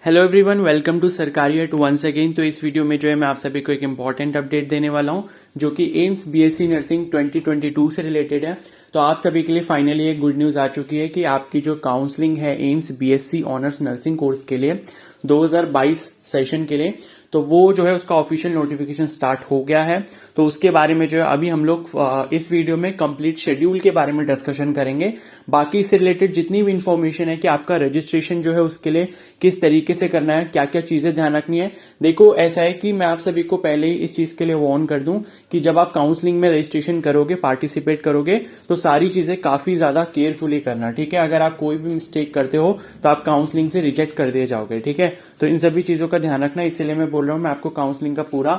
Hello everyone, welcome to सरकारी eight once again. तो इस वीडियो में जो है मैं आप सभी को एक इम्पॉर्टेंट अपडेट देने वाला हूं जो कि एम्स बीएससी नर्सिंग 2022 से रिलेटेड है। तो आप सभी के लिए फाइनली एक गुड न्यूज आ चुकी है कि आपकी जो काउंसलिंग है AIIMS BSc honours nursing course के लिए 2022 सेशन के लिए, तो वो जो है उसका ऑफिशियल नोटिफिकेशन स्टार्ट हो गया है। तो उसके बारे में जो है अभी हम लोग इस वीडियो में कंप्लीट शेड्यूल के बारे में डिस्कशन करेंगे। बाकी इससे रिलेटेड जितनी भी इंफॉर्मेशन है कि आपका रजिस्ट्रेशन जो है उसके लिए किस तरीके से करना है, क्या क्या चीजें ध्यान रखनी है। देखो, ऐसा है कि मैं आप सभी को पहले ही इस चीज के लिए वार्न कर दूं कि जब आप काउंसलिंग में रजिस्ट्रेशन करोगे, पार्टिसिपेट करोगे, तो सारी चीजें काफी ज्यादा केयरफुली करना, ठीक है। अगर आप कोई भी मिस्टेक करते हो तो आप काउंसलिंग से रिजेक्ट कर दिए जाओगे, ठीक है। तो इन सभी चीजों का ध्यान रखना, इसलिए मैं बोल रहा हूं मैं आपको काउंसलिंग का पूरा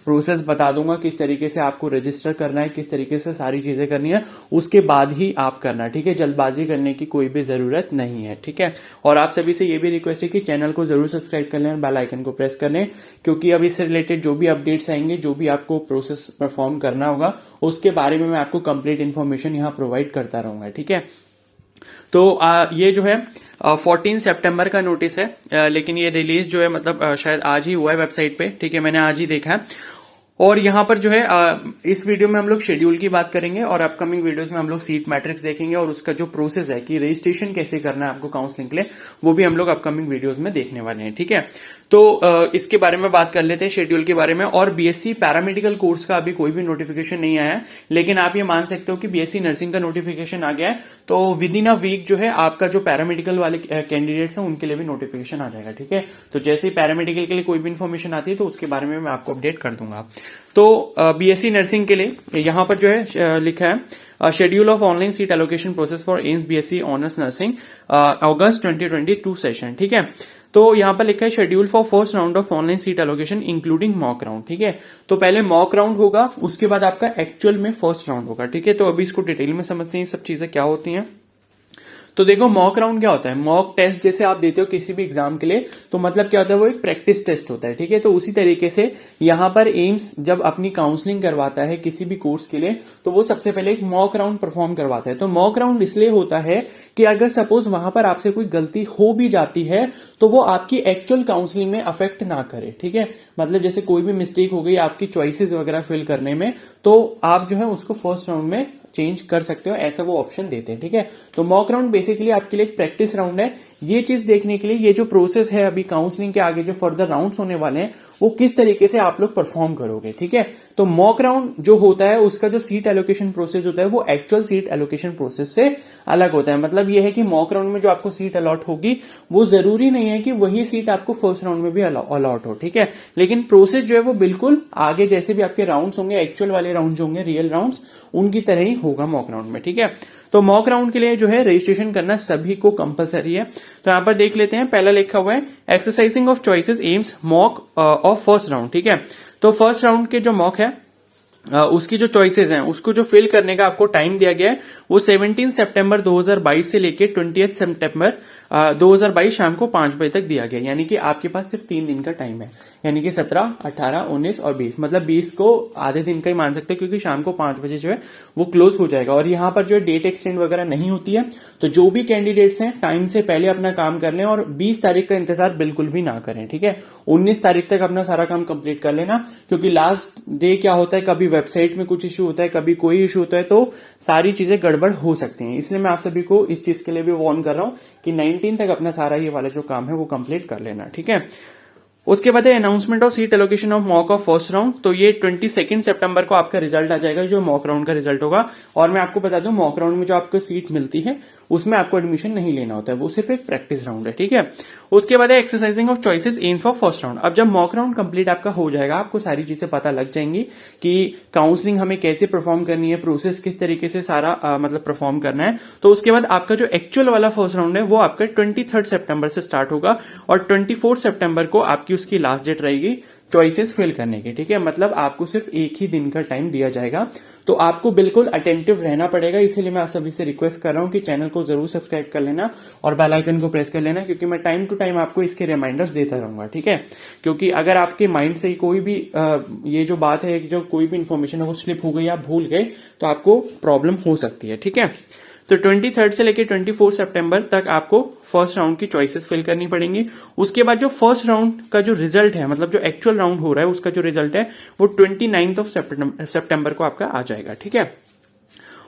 प्रोसेस बता दूंगा, किस तरीके से आपको रजिस्टर करना है, किस तरीके से सारी चीजें करनी है, उसके बाद ही आप करना, ठीक है। जल्दबाजी करने की कोई भी जरूरत नहीं है, ठीक है। और आप सभी से ये भी रिक्वेस्ट है कि चैनल को जरूर सब्सक्राइब कर लें और बेल आइकन को प्रेस कर लें, क्योंकि अब इससे रिलेटेड जो भी अपडेट्स आएंगे, जो भी आपको प्रोसेस परफॉर्म करना होगा, उसके बारे में मैं आपको कंप्लीट इन्फॉर्मेशन यहां प्रोवाइड करता रहूंगा, ठीक है। तो ये जो है 14 सितंबर का नोटिस है, लेकिन ये रिलीज जो है मतलब शायद आज ही हुआ है वेबसाइट पे, ठीक है। मैंने आज ही देखा है। और यहां पर जो है इस वीडियो में हम लोग शेड्यूल की बात करेंगे और अपकमिंग वीडियोस में हम लोग सीट मैट्रिक्स देखेंगे और उसका जो प्रोसेस है कि रजिस्ट्रेशन कैसे करना है आपको काउंसलिंग के लिए, वो भी हम लोग अपकमिंग वीडियोस में देखने वाले हैं, ठीक है। तो इसके बारे में बात कर लेते हैं, शेड्यूल के बारे में। और बीएससी पैरामेडिकल कोर्स का अभी कोई भी नोटिफिकेशन नहीं आया है, लेकिन आप ये मान सकते हो कि बीएससी नर्सिंग का नोटिफिकेशन आ गया है। तो विद इन अ वीक जो है आपका जो पैरामेडिकल वाले कैंडिडेट्स हैं उनके लिए भी नोटिफिकेशन आ जाएगा, ठीक है। तो जैसे ही पैरामेडिकल के लिए कोई भी इन्फॉर्मेशन आती है तो उसके बारे में मैं आपको अपडेट कर दूंगा। तो बीएससी नर्सिंग के लिए यहां पर जो है लिखा है schedule of online seat allocation process for AIIMS BSc honours nursing August 2022 session, ठीक है। तो यहां पर लिखा है schedule for first round of online seat allocation including mock round, ठीक है। तो पहले मॉक राउंड होगा, उसके बाद आपका एक्चुअल में फर्स्ट राउंड होगा, ठीक है। तो अभी इसको डिटेल में समझते हैं सब चीजें क्या होती हैं। तो देखो, मॉक राउंड क्या होता है। मॉक टेस्ट जैसे आप देते हो किसी भी एग्जाम के लिए, तो मतलब क्या होता है, वो एक प्रैक्टिस टेस्ट होता है, ठीक है। तो उसी तरीके से यहां पर एम्स जब अपनी काउंसलिंग करवाता है किसी भी कोर्स के लिए, तो वो सबसे पहले एक मॉक राउंड परफॉर्म करवाता है। तो मॉक राउंड इसलिए होता है कि अगर सपोज वहां पर आपसे कोई गलती हो भी जाती है तो वो आपकी एक्चुअल काउंसलिंग में अफेक्ट ना करे, ठीक है। मतलब जैसे कोई भी मिस्टेक हो गई आपकी चॉइसेस वगैरह फिल करने में, तो आप जो है उसको फर्स्ट राउंड में चेंज कर सकते हो, ऐसा वो ऑप्शन देते हैं, ठीक है। तो मॉक राउंड बेसिकली आपके लिए एक प्रैक्टिस राउंड है। ये चीज देखने के लिए ये जो प्रोसेस है अभी काउंसलिंग के आगे जो फर्दर राउंड्स होने वाले हैं वो किस तरीके से आप लोग परफॉर्म करोगे, ठीक है। तो मॉक राउंड जो होता है उसका जो सीट एलोकेशन प्रोसेस होता है वो एक्चुअल सीट एलोकेशन प्रोसेस से अलग होता है। मतलब ये है कि मॉक राउंड में जो आपको सीट अलॉट होगी वो जरूरी नहीं है कि वही सीट आपको फर्स्ट राउंड में भी अलॉट हो, ठीक है। लेकिन प्रोसेस जो है वो बिल्कुल आगे जैसे भी आपके राउंड्स होंगे, एक्चुअल वाले राउंड जो होंगे, रियल राउंड्स, उनकी तरह ही होगा मॉक राउंड में, ठीक है। तो मॉक राउंड के लिए जो है रजिस्ट्रेशन करना सभी को कंपलसरी है। तो यहां पर देख लेते हैं, पहला लिखा हुआ है exercising of choices AIIMS mock of first round, ठीक है। तो फर्स्ट राउंड के जो मॉक है उसकी जो चॉइसेस हैं उसको जो फिल करने का आपको टाइम दिया गया है वो 17 सितंबर 2022 से लेके 20 सितंबर 2022 शाम को 5 बजे तक दिया गया। यानी कि आपके पास सिर्फ 3 दिन का टाइम है, यानी कि 17, 18, 19 और 20। मतलब 20 को आधे दिन का ही मान सकते हैं, क्योंकि शाम को 5 बजे जो है वो क्लोज हो जाएगा। और यहाँ पर जो है डेट एक्सटेंड वगैरह नहीं होती है। तो जो भी कैंडिडेट्स हैं टाइम से पहले अपना काम कर लें और 20 तारीख का इंतजार बिल्कुल भी ना करें, ठीक है। 19 तारीख तक अपना सारा काम कंप्लीट कर लेना, क्योंकि लास्ट डे क्या होता है, कभी वेबसाइट में कुछ इश्यू होता है, कभी कोई इश्यू होता है, तो सारी चीजें गड़बड़ हो सकती हैं। इसलिए मैं आप सभी को इस चीज के लिए भी वार्न कर रहा हूं कि 19 तक अपना सारा ये वाला जो काम है वो कंप्लीट कर लेना, ठीक है। उसके बाद है announcement of seat allocation of mock of first round. तो ये 22 सितंबर को आपका रिजल्ट आ जाएगा, जो मॉक राउंड का रिजल्ट होगा। और मैं आपको बता दूं, मॉक राउंड में जो आपको सीट मिलती है उसमें आपको एडमिशन नहीं लेना होता है, वो सिर्फ एक प्रैक्टिस राउंड है, ठीक है। उसके बाद है exercising of choices AIIMS for first round. अब जब मॉक राउंड कंप्लीट आपका हो जाएगा, आपको सारी चीजें पता लग जाएंगी कि काउंसलिंग हमें कैसे परफॉर्म करनी है, प्रोसेस किस तरीके से सारा मतलब परफॉर्म करना है। तो उसके बाद आपका जो एक्चुअल वाला फर्स्ट राउंड है वो आपका 23 सितंबर से स्टार्ट होगा और 24 सितंबर को आपकी उसकी लास्ट डेट रहेगी चॉइसेस फिल करने की, ठीक है। मतलब आपको सिर्फ एक ही दिन का टाइम दिया जाएगा। तो आपको बिल्कुल अटेंटिव रहना पड़ेगा। इसीलिए मैं आप सभी से रिक्वेस्ट कर रहा हूं कि चैनल को जरूर सब्सक्राइब कर लेना और बेल आइकन को प्रेस कर लेना, क्योंकि मैं टाइम टू टाइम आपको इसके रिमाइंडर्स देता रहूंगा, ठीक है। क्योंकि अगर आपके माइंड से कोई भी ये जो बात है, जो कोई भी इंफॉर्मेशन है वो स्लिप हो गई, आप भूल गए, तो आपको प्रॉब्लम हो सकती है, ठीक है। तो 23 से लेकर 24 सितंबर तक आपको फर्स्ट राउंड की चॉइसेस फिल करनी पड़ेंगी। उसके बाद जो फर्स्ट राउंड का जो रिजल्ट है, मतलब जो एक्चुअल राउंड हो रहा है उसका जो रिजल्ट है वो 29 सितंबर को आपका आ जाएगा। ठीक है,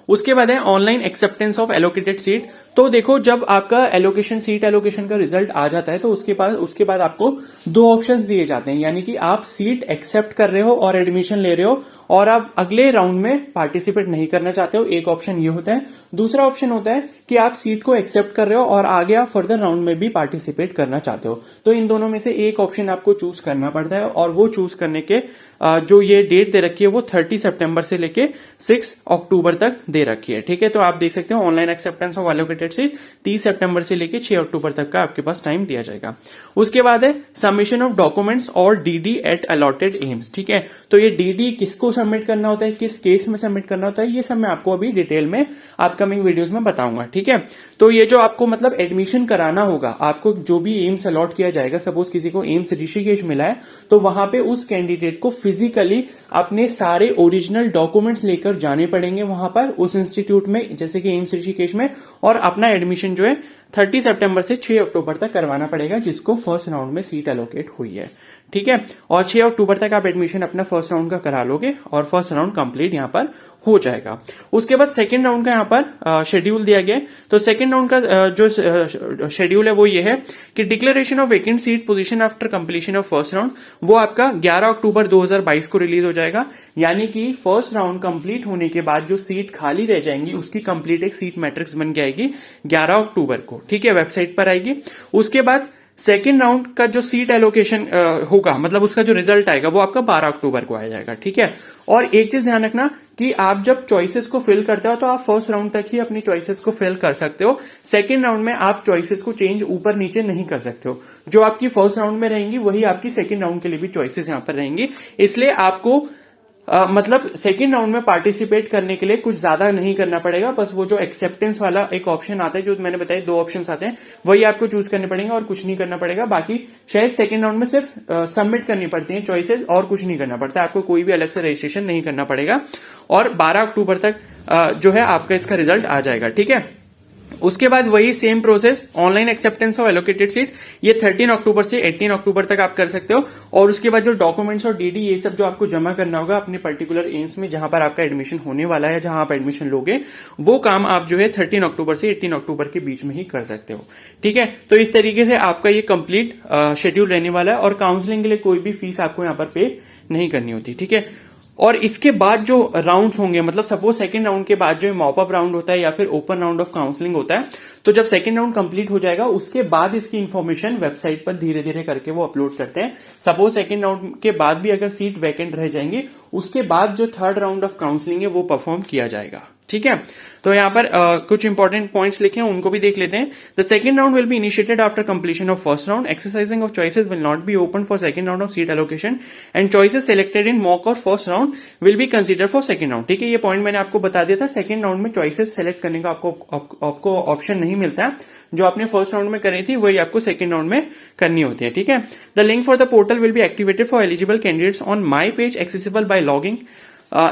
उसके बाद है online acceptance of allocated seat. तो देखो, जब आपका एलोकेशन सीट एलोकेशन का रिजल्ट आ जाता है तो उसके बाद आपको दो ऑप्शंस दिए जाते हैं, यानी कि आप सीट एक्सेप्ट कर रहे हो और एडमिशन ले रहे हो और आप अगले राउंड में पार्टिसिपेट नहीं करना चाहते हो, एक ऑप्शन ये होता है। दूसरा ऑप्शन होता है कि आप सीट को एक्सेप्ट कर रहे हो और आगे आप फर्दर राउंड में भी पार्टिसिपेट करना चाहते हो। तो इन दोनों में से एक ऑप्शन आपको चूज करना पड़ता है और वो चूज करने के जो ये डेट दे रखी है वो 30 सितंबर से लेके 6 अक्टूबर तक दे रखी है। ठीक है, तो आप देख सकते हो online acceptance of allocated seat 30 सितंबर से लेके 6 अक्टूबर तक का आपके पास टाइम दिया जाएगा। उसके बाद है सबमिशन ऑफ डॉक्यूमेंट्स और डीडी एट अलॉटेड एम्स। ठीक है, तो ये डीडी किसको सबमिट करना होता है, किस केस में सबमिट करना होता है, ये सब मैं आपको अभी डिटेल में अपकमिंग वीडियोस में बताऊंगा। ठीक है, तो ये जो आपको मतलब एडमिशन कराना होगा, आपको जो भी एम्स अलॉट किया जाएगा, सपोज किसी को एम्स ऋषिकेश मिला है तो वहां पे उस कैंडिडेट को फिजिकली अपने सारे ओरिजिनल डॉक्यूमेंट्स लेकर जाने पड़ेंगे वहां पर उस इंस्टीट्यूट में, जैसे कि एम्स ऋषिकेश में, और अपना एडमिशन जो है 30 सितंबर से 6 अक्टूबर तक करवाना पड़ेगा जिसको फर्स्ट राउंड में सीट एलोकेट हुई है। ठीक है, और 6 अक्टूबर तक आप एडमिशन अपना फर्स्ट राउंड का करा लोगे और फर्स्ट राउंड कंप्लीट यहां पर हो जाएगा। उसके बाद सेकंड राउंड का यहां पर शेड्यूल दिया गया है। तो सेकंड राउंड का जो शेड्यूल है वो ये है कि declaration of vacant seat position after completion of first round वो आपका 11 अक्टूबर 2022 को रिलीज हो जाएगा। यानी कि फर्स्ट राउंड कंप्लीट होने के बाद जो सीट खाली रह जाएंगी उसकी कंप्लीट एक सीट मैट्रिक्स बन के आएगी 11 अक्टूबर को। ठीक है, वेबसाइट पर आएगी। उसके बाद सेकेंड राउंड का जो सीट एलोकेशन होगा, मतलब उसका जो रिजल्ट आएगा वो आपका 12 अक्टूबर को आ जाएगा। ठीक है, और एक चीज ध्यान रखना कि आप जब चॉइसेस को फिल करते हो तो आप फर्स्ट राउंड तक ही अपनी चॉइसेस को फिल कर सकते हो। सेकंड राउंड में आप चॉइसेस को चेंज ऊपर नीचे नहीं कर सकते हो। जो आपकी फर्स्ट राउंड में रहेंगी वही आपकी सेकंड राउंड के लिए भी चॉइसेस यहां पर रहेंगी। इसलिए आपको मतलब सेकेंड राउंड में पार्टिसिपेट करने के लिए कुछ ज्यादा नहीं करना पड़ेगा। बस वो जो एक्सेप्टेंस वाला एक ऑप्शन आता है, जो मैंने बताया दो ऑप्शंस आते हैं, वही आपको चूज करने पड़ेंगे और कुछ नहीं करना पड़ेगा। बाकी शायद सेकेंड राउंड में सिर्फ सबमिट करनी पड़ती है चॉइसेस और कुछ नहीं करना पड़ता है। आपको कोई भी अलग से रजिस्ट्रेशन नहीं करना पड़ेगा और 12 अक्टूबर तक जो है आपका इसका रिजल्ट आ जाएगा। ठीक है, उसके बाद वही same process online acceptance of allocated seat, ये 13 अक्टूबर से 18 अक्टूबर तक आप कर सकते हो। और उसके बाद जो डॉक्यूमेंट्स और डीडी ये सब जो आपको जमा करना होगा अपने पर्टिकुलर एम्स में जहां पर आपका एडमिशन होने वाला है, जहां आप एडमिशन लोगे, वो काम आप जो है 13 अक्टूबर से 18 अक्टूबर के बीच में ही कर सकते हो। ठीक है, तो इस तरीके से आपका ये कंप्लीट शेड्यूल रहने वाला है और काउंसलिंग के लिए कोई भी फीस आपको यहां पर पे नहीं करनी होती। ठीक है, और इसके बाद जो राउंड्स होंगे, मतलब सपोज सेकंड राउंड के बाद जो मॉपअप राउंड होता है या फिर ओपन राउंड ऑफ काउंसलिंग होता है, तो जब सेकंड राउंड कंप्लीट हो जाएगा उसके बाद इसकी इंफॉर्मेशन वेबसाइट पर धीरे धीरे करके वो अपलोड करते हैं। सपोज सेकंड राउंड के बाद भी अगर सीट वैकेंट रह जाएंगी, उसके बाद जो थर्ड राउंड ऑफ काउंसलिंग है वो परफॉर्म किया जाएगा। ठीक है, तो यहां पर कुछ इंपॉर्टेंट पॉइंट्स लिखे हैं, उनको भी देख लेते हैं। The second round will be initiated after completion of first round. Exercising of choices will not be open for second round of seat allocation and choices selected in mock और first round will be consider for second round. ठीक है, ये point मैंने आपको बता दिया था। Second round में चॉइसेस सेलेक्ट करने का आपको ऑप्शन नहीं मिलता है। जो आपने फर्स्ट राउंड में करी थी वही आपको सेकंड राउंड में करनी होती है। ठीक है, the link for the portal will be activated for eligible candidates on my page, accessible bye logging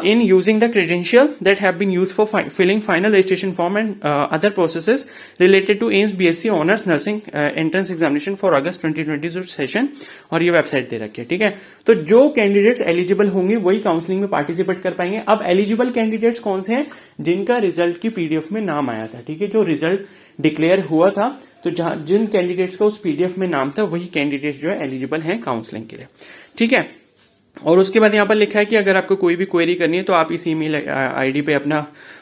in using the credential that have been used for filling final registration form and other processes related to AIMS BSc Honors Nursing entrance examination for August 2020 session. और ये website दे रखी है। ठीक है, तो जो candidates eligible होंगे वही काउंसलिंग में पार्टिसिपेट कर पाएंगे। अब एलिजिबल कैंडिडेट्स कौन से हैं? जिनका रिजल्ट की पीडीएफ में नाम आया था। ठीक है, जो रिजल्ट डिक्लेयर हुआ था, तो जिन कैंडिडेट्स का उस पीडीएफ में नाम था वही कैंडिडेट्स जो है एलिजिबल हैं काउंसलिंग के लिए। ठीक है, और उसके बाद यहाँ पर लिखा है कि अगर आपको कोई भी क्वेरी करनी है तो आप इस ईमेल आईडी पे अपना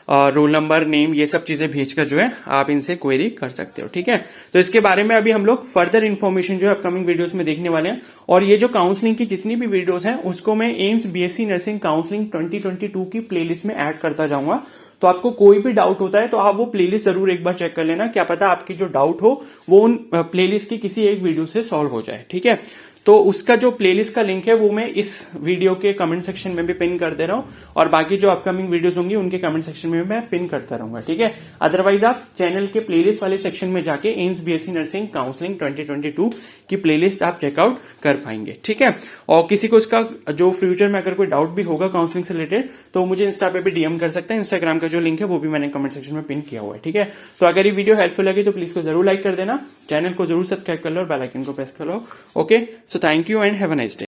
रोल नंबर, नेम, ये सब चीजें भेजकर जो है आप इनसे क्वेरी कर सकते हो। ठीक है, तो इसके बारे में अभी हम लोग फर्दर इन्फॉर्मेशन जो है अपकमिंग वीडियोस में देखने वाले हैं। और ये जो काउंसलिंग की जितनी भी वीडियोस हैं उसको मैं एम्स बीएससी नर्सिंग काउंसलिंग 2022 की प्लेलिस्ट में ऐड करता जाऊंगा। तो आपको कोई भी डाउट होता है तो आप वो प्लेलिस्ट जरूर एक बार चेक कर लेना, क्या पता आपकी जो डाउट हो वो उन प्लेलिस्ट की किसी एक वीडियो से सॉल्व हो जाए। ठीक है, तो उसका जो प्लेलिस्ट का लिंक है वो मैं इस वीडियो के कमेंट सेक्शन में भी पिन कर दे रहा हूं और बाकी जो अपकमिंग वीडियोस होंगी उनके कमेंट सेक्शन में मैं पिन करता रहूंगा। ठीक है, अदरवाइज आप चैनल के प्लेलिस्ट वाले सेक्शन में जाके एम्स बीएससी नर्सिंग काउंसलिंग 2022 की प्लेलिस्ट आप चेकआउट कर पाएंगे, ठीक है। और किसी को इसका जो फ्यूचर में अगर कोई डाउट भी होगा काउंसलिंग से रिलेटेड तो मुझे इंस्टा पे भी डीएम कर सकते हैं। इंस्टाग्राम का जो लिंक है वो भी मैंने कमेंट सेक्शन में पिन किया हुआ है, ठीक है। तो अगर ये वीडियो हेल्पफुल लगी तो प्लीज को जरूर लाइक कर देना, चैनल को जरूर सब्सक्राइब कर लो और बेल आइकन को प्रेस कर लो। Okay, so thank you and have a nice day.